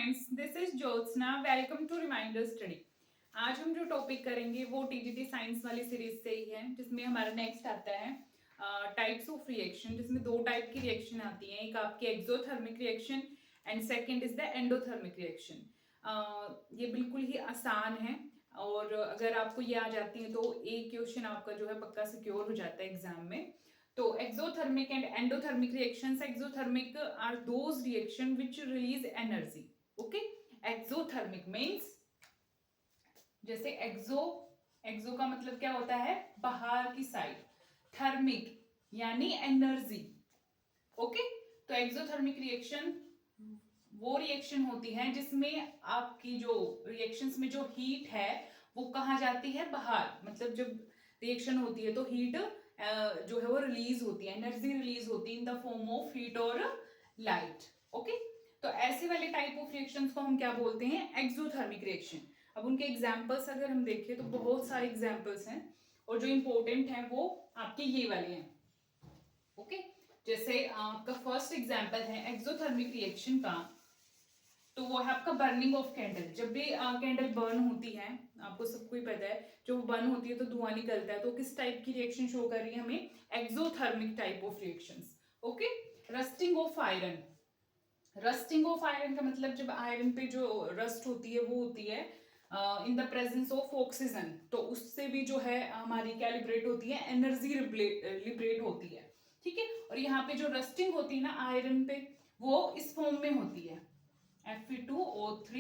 Science, this is Jyotsna. Welcome to reminder study. आज हम जो टॉपिक करेंगे वो टीजीटी साइंस वाली सीरीज से ही है, जिसमें हमारा नेक्स्ट आता है टाइप्स ऑफ रिएक्शन, जिसमें दो टाइप की रिएक्शन आती हैं। एक आपकी exothermic reaction and second is the endothermic reaction. ये बिल्कुल ही आसान है और अगर आपको ये आ जाती है तो एक क्वेश्चन आपका जो है पक्का सिक्योर हो जाता है एग्जाम में। तो exothermic and endothermic reactions, exothermic are those reaction which release energy. Okay, exothermic means जैसे एक्सो का मतलब क्या होता है, बाहर की साइड, थर्मिक यानी एनर्जी। ओके, तो एक्सोथर्मिक रिएक्शन वो रिएक्शन होती है जिसमें आपकी जो रिएक्शंस में जो हीट है वो कहाँ जाती है, बाहर। मतलब जब रिएक्शन होती है तो हीट जो है वो रिलीज होती है, एनर्जी रिलीज होती है in the form of heat और लाइट। ओके, तो ऐसे वाले टाइप ऑफ रिएक्शंस को हम क्या बोलते हैं, एक्सोथर्मिक रिएक्शन। अब उनके एग्जांपल्स अगर हम देखें तो बहुत सारे एग्जांपल्स हैं और जो इंपॉर्टेंट हैं वो आपके ये वाले हैं। ओके, जैसे आपका फर्स्ट एग्जांपल है एक्सोथर्मिक रिएक्शन का, तो वो है आपका बर्निंग ऑफ कैंडल। जब भी कैंडल बर्न होती है, आपको सबको ही पता है, जो बर्न होती है तो धुआं निकलता है, तो किस टाइप की रिएक्शन शो कर रही है हमें, exothermic type of reactions. Okay, rusting of iron. Rusting of iron का मतलब जब आयरन पे जो रस्ट होती है वो होती है in the presence of oxygen, तो उससे भी जो है हमारी क्या लिबरेट होती है, एनर्जी लिबरेट होती है। ठीक है, और यहाँ पे जो रस्टिंग होती है ना आयरन पे, वो इस फॉर्म में होती है Fe2O3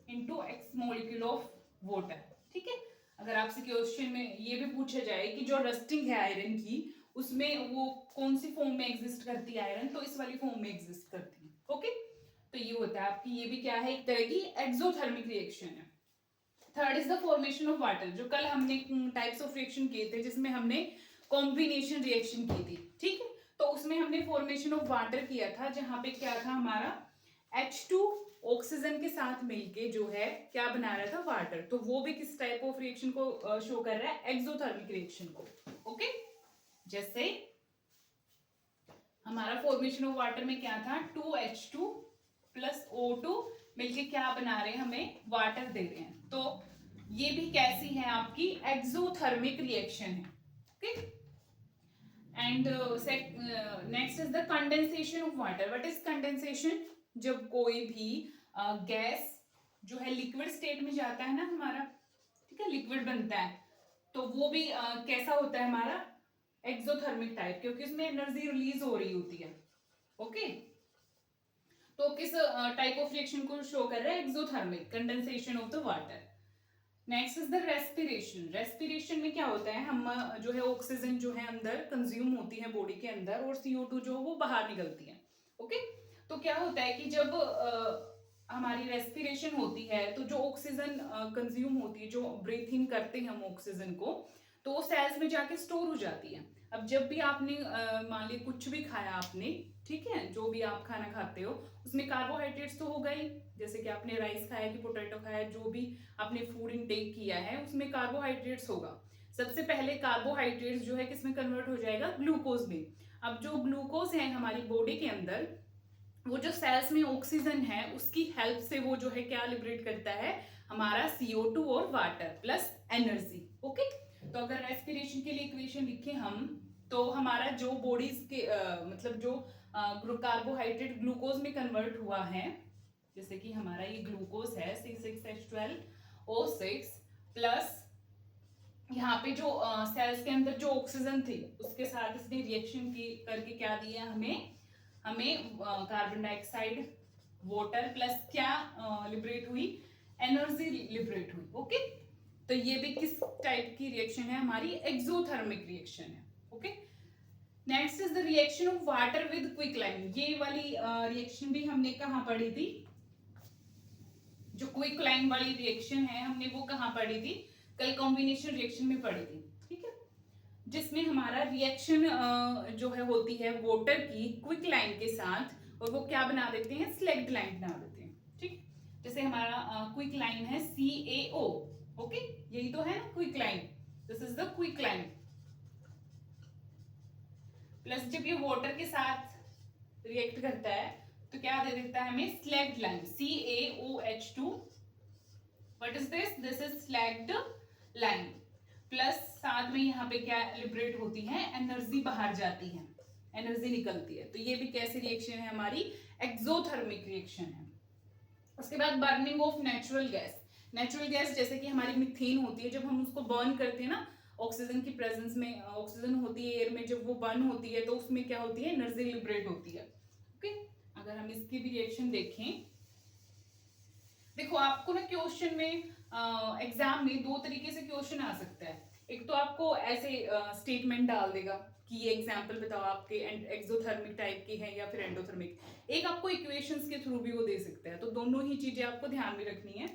into x molecule of water. ठीक है, अगर आपसे क्वेश्चन में ये भी पूछा जाए कि जो रस्टिंग है आयरन की, उसमें वो कौन सी फॉर्म में एग्जिस्ट करती है आयरन, तो इस वाली फॉर्म में एग्जिस्ट करती है। ओके, तो ये होता है आपकी, ये भी क्या है, एक तरह की एक्सोथर्मिक रिएक्शन है। Third is the formation of water. जो कल हमने टाइप्स ऑफ रिएक्शन किए थे जिसमें हमने कॉम्बिनेशन रिएक्शन की थी, ठीक है, तो उसमें हमने फॉर्मेशन ऑफ वाटर किया था, जहां पे क्या था हमारा H2 ऑक्सीजन के साथ मिलके जो है क्या बना रहा था, वाटर। तो वो भी किस टाइप ऑफ रिएक्शन को शो कर रहा है, एक्सोथर्मिक रिएक्शन को। ओके, जैसे हमारा फॉर्मेशन ऑफ वाटर में क्या था, 2H2 प्लस O2 मिलके क्या बना रहे हैं, हमें वाटर दे रहे हैं। तो ये भी कैसी है, आपकी एक्सोथर्मिक रिएक्शन है। Okay, and next is the condensation of water. What is condensation, जब कोई भी गैस जो है लिक्विड स्टेट में जाता है ना हमारा, ठीक है, लिक्विड बनता है, तो वो भी कैसा होता है हमारा, एक्सोथर्मिक टाइप, क्योंकि उसमें एनर्जी रिलीज हो रही होती है। ओके, तो किस टाइप ऑफ रिएक्शन को शो कर रहा है, exothermic, condensation of the water. Next is the respiration. Respiration में क्या होता है, हम जो है ऑक्सीजन जो है अंदर कंज्यूम होती है बॉडी के अंदर और CO2 जो वो बाहर निकलती है। ओके, तो क्या होता है कि जब हमारी रेस्पिरेशन होती है तो जो ऑक्सीजन कंज्यूम होती है, जो ब्रीथ इन करते हैं हम ऑक्सीजन को, तो वो सेल्स में जाके स्टोर हो जाती है। अब जब भी आपने मान ली कुछ भी खाया आपने, ठीक है, जो भी आप खाना खाते हो उसमें कार्बोहाइड्रेट्स तो होगा ही, जैसे कि आपने राइस खाया कि पोटैटो खाया, जो भी आपने फूड इनटेक किया है उसमें कार्बोहाइड्रेट्स होगा। सबसे पहले कार्बोहाइड्रेट्स जो है किसमें कन्वर्ट हो जाएगा, ग्लूकोज में। अब जो ग्लूकोज है हमारी बॉडी के अंदर, वो जो सेल्स में ऑक्सीजन है उसकी हेल्प से वो जो है क्या लिबरेट करता है, हमारा CO2 और वाटर प्लस एनर्जी। ओके, तो अगर रेस्पिरेशन के लिए इक्वेशन लिखे हम, तो हमारा जो बॉडीज के मतलब जो कार्बोहाइड्रेट ग्लूकोज में कन्वर्ट हुआ है, जैसे कि हमारा ये ग्लूकोज है C6H12O6 प्लस यहाँ पे जो सेल्स के अंदर जो ऑक्सीजन थी उसके साथ इसने रिएक्शन की करके क्या दिया हमें, हमें कार्बन डाइऑक्साइड, वाटर प्लस क्या लिबरेट हुई, एनर्जी लिबरेट हुई। ओके, तो ये भी किस टाइप की रिएक्शन है, हमारी एक्सोथर्मिक रिएक्शन है। Okay, next is the reaction of water with quicklime. ये वाली रिएक्शन भी हमने कहाँ पढ़ी थी, जो क्विकलाइन वाली रिएक्शन है हमने वो कहाँ पढ़ी थी, कल कॉम्बिनेशन रिएक्शन में पढ़ी थी। ठीक है, जिसमें हमारा रिएक्शन जो है होती है वाटर की क्विक लाइन के साथ, और वो क्या बना देते हैं, स्लेग्ड लाइन बना देते हैं। ठीक, जैसे हमारा क्विक लाइन है CaO। ओके, यही तो है ना quick line, this is the quick line. Plus जब ये वाटर के साथ रिएक्ट करता है तो तो क्या दे देता है हमें, slagged lime, CaOH2। What is this, this is slagged lime, plus साथ में यहाँ पे क्या लिबरेट होती है, एनर्जी बाहर जाती है, एनर्जी निकलती है। तो ये भी कैसी रिएक्शन है हमारी, एक्सोथर्मिक रिएक्शन है। उसके बाद burning of natural gas. Natural gas जैसे कि हमारी मीथेन होती है, जब हम उसको बर्न करते हैं ना, ऑक्सीजन की प्रेजेंस में, ऑक्सीजन होती है एयर में, जब वो बर्न होती है तो उसमें क्या होती है, एनर्जी लिबरेट होती है। ओके, अगर हम इसकी भी रिएक्शन देखें, देखो आपको ना क्वेश्चन में एग्जाम में दो तरीके से क्वेश्चन आ सकता है। एक तो आपको ऐसे स्टेटमेंट डाल देगा कि ये एग्जाम्पल बताओ आपके एक्सोथर्मिक टाइप की है या फिर एंडोथर्मिक। एक आपको इक्वेशंस के थ्रू भी वो दे सकता है। तो दोनों ही चीजें आपको ध्यान में रखनी है,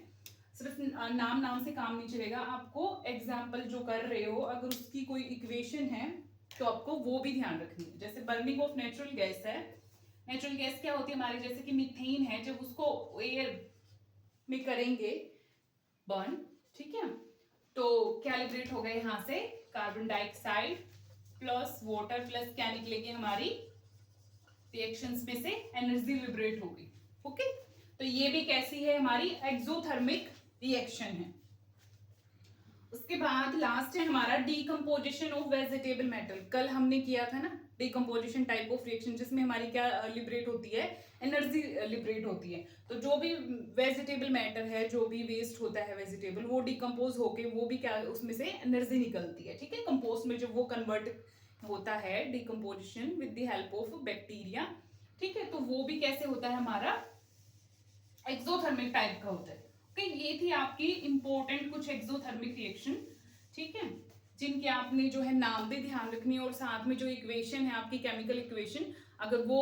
सिर्फ नाम से काम नहीं चलेगा। आपको एग्जाम्पल जो कर रहे हो अगर उसकी कोई इक्वेशन है तो आपको वो भी ध्यान रखनी है। जैसे बर्निंग ऑफ नेचुरल गैस है, नेचुरल गैस क्या होती है हमारी, जैसे कि मीथेन है, जब उसको एयर में करेंगे बर्न, ठीक है, तो क्या लिबरेट होगा यहाँ से, carbon dioxide plus water plus क्या निकलेगी हमारी, रिएक्शंस में से एनर्जी लिबरेट होगी। ओके, तो ये भी कैसी है हमारी, एक्सोथर्मिक रिएक्शन है। उसके बाद लास्ट है हमारा डीकम्पोजिशन ऑफ वेजिटेबल मैटर। कल हमने किया था ना डीकम्पोजिशन टाइप ऑफ रिएक्शन, जिसमें हमारी क्या लिबरेट होती है, एनर्जी लिबरेट होती है। तो जो भी वेजिटेबल मैटर है, जो भी वेस्ट होता है वेजिटेबल, वो डिकम्पोज होके वो भी क्या, उसमें से एनर्जी निकलती है। ठीक है, कंपोस्ट में जब वो कन्वर्ट होता है, decomposition with the help of bacteria, ठीक है, तो वो भी कैसे होता है हमारा, एक्सोथर्मिक टाइप का होता है। ओके, ये थी आपकी इंपॉर्टेंट कुछ एक्सोथर्मिक रिएक्शन, ठीक है, जिनके आपने जो है नाम भी ध्यान रखनी है, और साथ में जो इक्वेशन है आपकी केमिकल इक्वेशन, अगर वो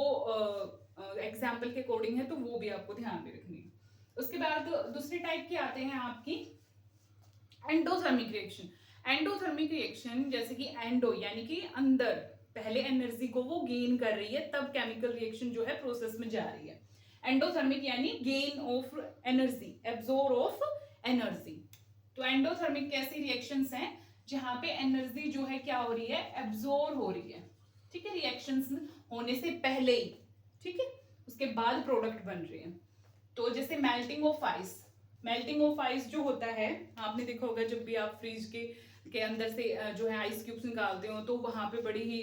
एग्जाम्पल के अकॉर्डिंग है तो वो भी आपको ध्यान में रखनी है। उसके बाद दूसरी टाइप की आते हैं आपकी एंडोथर्मिक रिएक्शन। एंडोथर्मिक रिएक्शन जैसे कि एंडो यानी कि अंदर, पहले एनर्जी को वो गेन कर रही है, तब केमिकल रिएक्शन जो है प्रोसेस में जा रही है। एंडोथर्मिक यानी gain of energy, absorb of energy. तो एंडोथर्मिक कैसी रिएक्शंस हैं जहां पे एनर्जी जो है क्या हो रही है, एब्जॉर्ब हो रही है, ठीक है, रिएक्शंस होने से पहले ही, ठीक है, उसके बाद प्रोडक्ट बन रहे हैं। तो जैसे melting of ice, melting of ice जो होता है, आपने देखा होगा जब भी आप फ्रिज के अंदर से जो है आइस क्यूब्स निकालते हो तो वहां पे बड़ी ही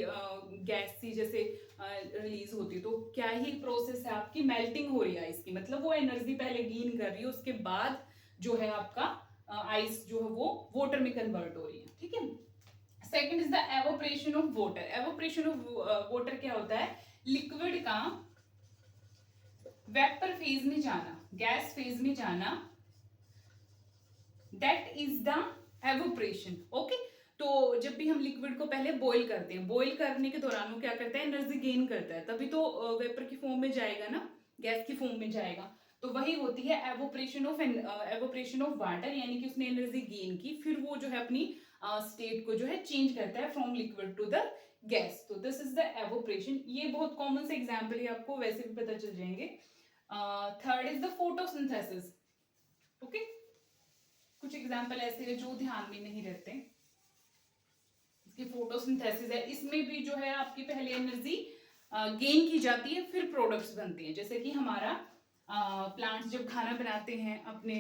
गैस सी जैसे रिलीज होती है। तो क्या ही प्रोसेस है आपकी, मेल्टिंग हो रही है आइस की, मतलब वो एनर्जी पहले गेन कर रही है, उसके बाद जो है आपका आइस जो है वो वाटर में कन्वर्ट हो रही है। ठीक है, second is the evaporation of water. Evaporation of water क्या होता है, लिक्विड का वेपर फेज में जाना, गैस फेज में जाना, that is the evaporation. Okay, तो जब भी हम लिक्विड को पहले बॉईल करते हैं, बॉईल करने के दौरान वो क्या करता है, एनर्जी गेन करता है, तभी तो वेपर की फॉर्म में जाएगा ना, गैस की फॉर्म में जाएगा। तो वही होती है एवोपरेशन ऑफ वाटर, यानी कि उसने एनर्जी गेन की, फिर वो जो है अपनी स्टेट को जो है चेंज करता है from liquid to the gas. तो दिस इज द एवोपरेशन। ये बहुत कॉमन से एग्जाम्पल है, आपको वैसे भी पता चल जाएंगे। Third is the photosynthesis. Okay, कुछ एग्जाम्पल ऐसे हैं जो ध्यान में नहीं रहते। इसकी फोटोसिंथेसिस है, इसमें भी जो है आपकी पहले एनर्जी गेन की जाती है, फिर प्रोडक्ट्स बनते हैं। जैसे कि हमारा प्लांट्स जब खाना बनाते हैं अपने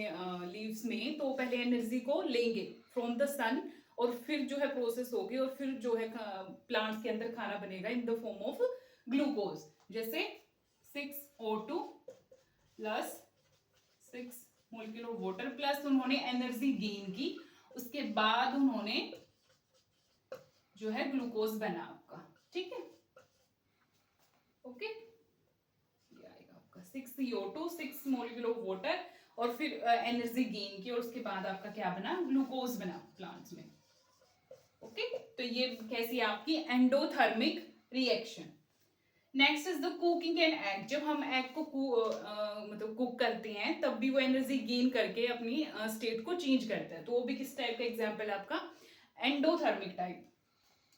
लीव्स में, तो पहले एनर्जी को लेंगे फ्रॉम द सन, और फिर जो है प्रोसेस होगी, और फिर जो है प्लांट्स के अंदर खाना बनेगा in the form of glucose. जैसे 6O2 plus 6 molecule of water, plus उन्होंने एनर्जी गेन की, उसके बाद उन्होंने जो है ग्लूकोज बना आपका। ठीक है, ओके, ये आएगा आपका 6CO2, 6 मोलिक्यूल ऑफ वाटर, और फिर एनर्जी गेन की, और उसके बाद आपका क्या बना, ग्लूकोज बना प्लांट्स में। ओके, तो ये कैसी आपकी endothermic reaction. Next is the cooking an egg. जब हम एग को मतलब कुक करते हैं, तब भी वो एनर्जी गेन करके अपनी स्टेट को चेंज करता है। तो वो भी किस टाइप का एग्जाम्पल है आपका, एंडोथर्मिक टाइप।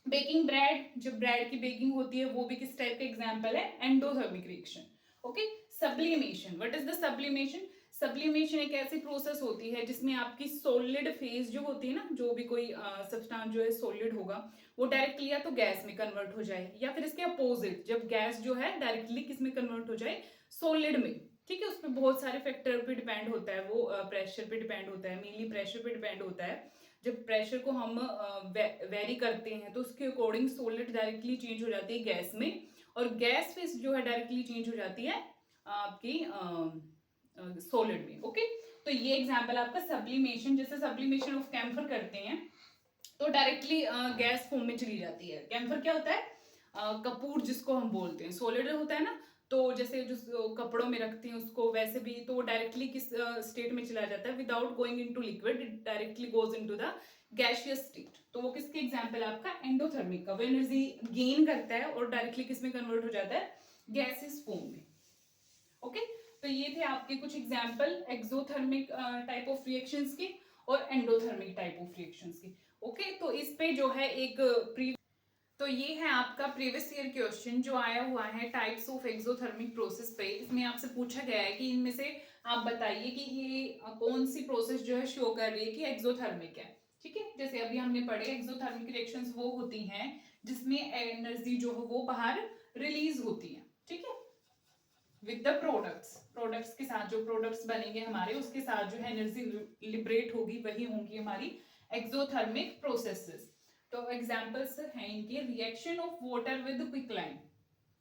बेकिंग ब्रेड, जब ब्रेड की बेकिंग होती है, वो भी किस टाइप का एग्जाम्पल है, endothermic reaction. Okay, sublimation. What is the sublimation? Sublimation एक ऐसी प्रोसेस होती है जिसमें आपकी सॉलिड फेज जो होती है ना, जो भी कोई सब्सटेंस जो है सॉलिड होगा, वो डायरेक्टली या तो गैस में कन्वर्ट हो जाए, या फिर इसके अपोजिट, जब गैस जो है डायरेक्टली किस में कन्वर्ट हो जाए, सॉलिड में, ठीक है, उसमें बहुत सारे फैक्टर पे डिपेंड होता है, वो प्रेशर पे डिपेंड होता है, मेनली प्रेशर पे डिपेंड होता है। जब प्रेशर को हम वेरी करते हैं तो उसके अकॉर्डिंग सॉलिड डायरेक्टली चेंज हो जाती है गैस में, और गैस फेस जो है डायरेक्टली चेंज हो जाती है आपकी सॉलिड में। ओके, तो ये एग्जांपल आपका सब्लिमेशन, जैसे सब्लिमेशन ऑफ कैम्फर करते हैं तो डायरेक्टली गैस फॉर्म में चली जाती है। कैम्फर क्या होता है? कपूर जिसको हम बोलते हैं, सॉलिड होता है ना, तो जैसे जो कपड़ों में रखते हैं उसको, वैसे भी तो डायरेक्टली किस स्टेट में चला जाता है, without going into liquid, it directly goes into the gaseous state. तो वो किसके एग्जांपल है आपका? एंडोथर्मिक का। वो एनर्जी गेन करता है और डायरेक्टली किस में कन्वर्ट हो जाता है? गैसियस फॉर्म में। ओके, तो ये थे आपके कुछ example exothermic type of reactions के और एंडोथर्मिक टाइप ऑफ रिएक्शंस के। ओके, तो इस पे जो है एक तो ये है आपका प्रीवियस ईयर क्वेश्चन जो आया हुआ है टाइप्स ऑफ एक्सोथर्मिक प्रोसेस पे। इसमें आपसे पूछा गया है कि इनमें से आप बताइए कि ये कौन सी प्रोसेस जो है शो कर रही है कि एक्सोथर्मिक है। ठीक है, जैसे अभी हमने पढ़े एक्सोथर्मिक रिएक्शंस वो होती हैं जिसमें एनर्जी जो है वो बाहर रिलीज होती है, ठीक है, विद द प्रोडक्ट्स के साथ, जो प्रोडक्ट्स बनेंगे हमारे उसके साथ जो है एनर्जी लिबरेट होगी, वही होंगी हमारी एक्सोथर्मिक प्रोसेसेस। तो एग्जांपल्स हैं इनके, reaction of water with quicklime.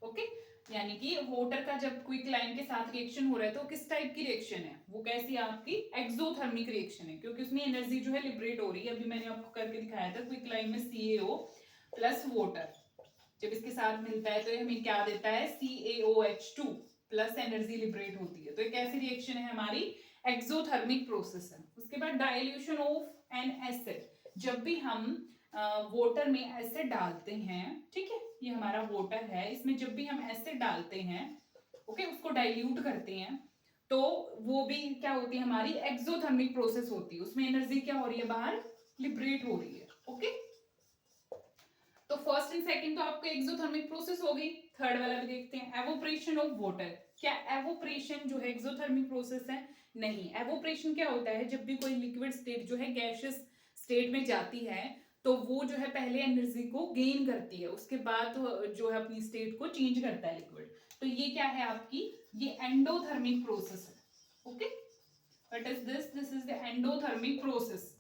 Okay, यानी कि वाटर का जब क्विकलाइन के साथ रिएक्शन हो रहा है तो किस टाइप की रिएक्शन है? वो कैसी आपकी एक्सोथर्मिक रिएक्शन है, क्योंकि उसमें एनर्जी जो है लिबरेट हो रही है। अभी मैंने आपको करके दिखाया था, क्विकलाइन में CaO प्लस वाटर जब इसके साथ मिलता है तो ये हमें क्या देता है? CaOH2 प्लस एनर्जी लिबरेट होती है। तो एक ऐसी रिएक्शन है हमारी एक्सोथर्मिक प्रोसेस है। उसके बाद डाइल्यूशन ऑफ एन एसिड, जब भी हम वाटर में एसिड डालते हैं, ठीक है, ये हमारा वाटर है, इसमें जब भी हम एसिड डालते हैं, ओके, उसको डाइल्यूट करते हैं, तो वो भी क्या होती है? हमारी एक्सोथर्मिक प्रोसेस होती है। उसमें एनर्जी क्या हो रही है? बाहर लिबरेट हो रही है। ओके, तो फर्स्ट एंड सेकंड तो आपका एक्सोथर्मिक प्रोसेस हो गई। थर्ड वाला भी देखते हैं, एवोपरेशन ऑफ वाटर। क्या एवोपरेशन जो है एक्सोथर्मिक प्रोसेस है? नहीं। एवोपरेशन क्या होता है? जब भी कोई लिक्विड स्टेट जो है गैसियस स्टेट में जाती है तो वो जो है पहले एनर्जी को गेन करती है, उसके बाद जो है अपनी स्टेट को चेंज करता है लिक्विड। तो ये क्या है आपकी? ये एंडोथर्मिक प्रोसेस है। Okay, what is this? This is the endothermic process.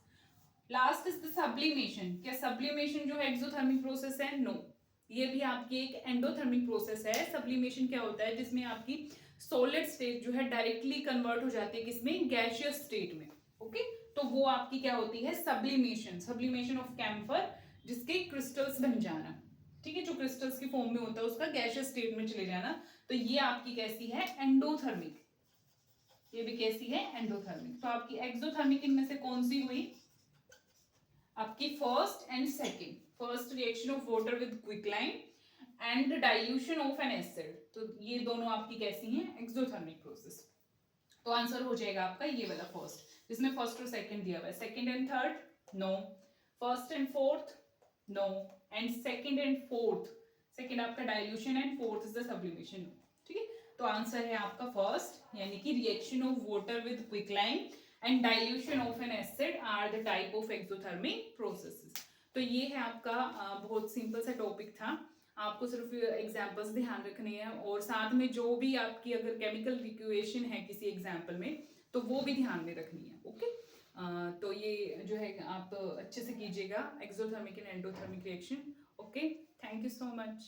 Last is the sublimation. क्या सब्लिमेशन जो है एक्सोथर्मिक प्रोसेस है? नो, ये भी आपकी एक एंडोथर्मिक प्रोसेस है। सब्लिमेशन क्या होता है? जिसमें आपकी सॉलिड स्टेट जो है डायरेक्टली कन्वर्ट हो जाती है किसमें? गैसियस स्टेट में। ओके, तो वो आपकी क्या होती है? सब्लिमेशन। सब्लिमेशन ऑफ कैम्फर, जिसके क्रिस्टल्स बन जाना, ठीक है, जो क्रिस्टल्स की फॉर्म में होता है उसका गैसियस स्टेट में चले जाना। तो ये आपकी कैसी है? एंडोथर्मिक। ये भी कैसी है? एंडोथर्मिक। तो आपकी एक्सोथर्मिक इनमें से कौन सी हुई? आपकी first and second. First reaction of water with quicklime and dilution of an acid, तो ये दोनों आपकी कैसी हैं? Exothermic process. तो आंसर हो जाएगा आपका ये वाला फर्स्ट, जिसमें फर्स्ट और सेकंड दिया हुआ है। Second and third no, first and fourth no, and second and fourth, second आपका dilution and fourth is the sublimation. ठीक है, तो आंसर है आपका फर्स्ट, यानी कि reaction of water with quicklime and dilution of an acid are the type of exothermic processes. तो ये है आपका बहुत सिंपल सा टॉपिक था। आपको सिर्फ एग्जाम्पल्स ध्यान रखने हैं, और साथ में जो भी आपकी अगर केमिकल इक्वेशन है किसी एग्जाम्पल में तो वो भी ध्यान में रखनी है। ओके, तो ये जो है आप अच्छे से कीजिएगा exothermic and endothermic reaction. Okay, thank you so much.